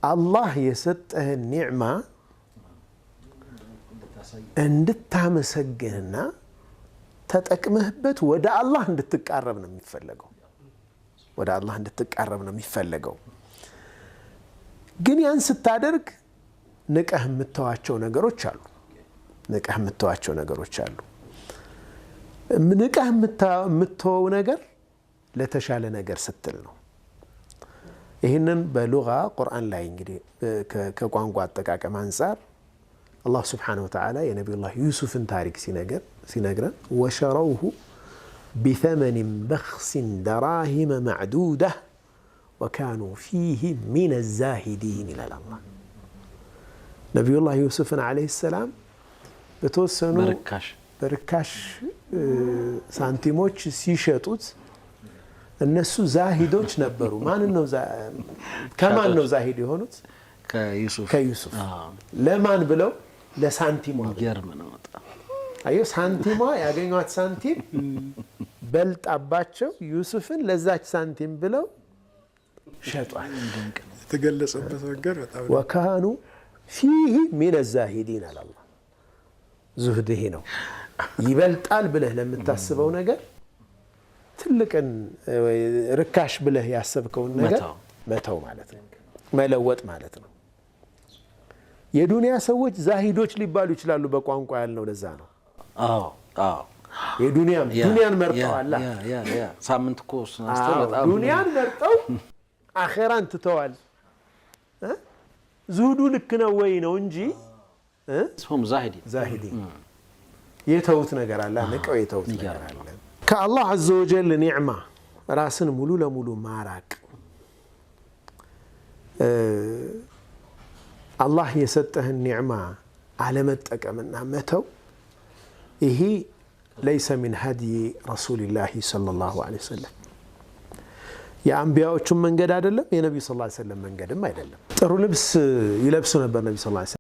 الله يسطه النعمة እንድታመሰግንና ተጠቅመህበት ወደ አላህ እንድትቃረብ ነው የሚፈልገው ወደ አላህ እንድትቃረብ ነው የሚፈልገው ግን ያን ስታደርግ ንቀህ የምትተዋቸው ነገሮች አሉ ንቀህ የምትተወው ነገር ለተሻለ ነገር ስትል ነው ይሄንን በሉጋ ቁርአን ላይ እንግዲህ ከቋንቋ አጠቃቀም አንፃር الله سبحانه وتعالى يا نبي الله يوسف تارك سينجرا وشروه بثمن بخس دراهم معدودة وكانوا فيه من الزاهدين إلى الله نبي الله يوسف عليه السلام بتوسنوا بركاش سانتيموش سيشاتوت الناس زاهدوش نبروا ما إنه كمان إنه زاهد يهونت كيوسف لما نبلو ለሳንቲሙ ይገርምነው አዩ ሳንቲሙ ያገኙት ሳንቲም በልጣባቸው ዩሱፍን ለዛች ሳንቲም ብለው ሸጧል ተገለጸበት ነገር በጣም وكانوا فيه من الزاهدين على الله زهده ነው ይበልጣል ብለህ ለምታስበው ነገር ትልቅን ርካሽ ብለህ ያሰብከው ነገር መተው ማለት ነው መለወጥ ማለት ነው የዱንያ ሰዎች ዛሂዶች ሊባሉ ይችላሉ በቋንቋ ያለው ለዛ ነው የዱንያን መርጠው አላ ያ ሳምንት ኮርስ አስተላልፈው ዱንያን መርጠው አኺራን ትተዋል ዙሁዱ ልክ ነው ወይ ነው እንጂ ስሙም ዛሂዲ የተውት ነገር አለ ንቀው የተውት ነገር አለ ከአላህ عز وجل ኒዕማ ራስን ሙሉ ለሙሉ ማራቅ الله يسطه النعمة على متقمنا متو إيه ليس من هدي رسول الله صلى الله عليه وسلم يا أنبياء وشم من قد أدلم يا نبي صلى الله عليه وسلم من قد ما يدلم ترى لبس يلبسون بالنبي صلى الله عليه وسلم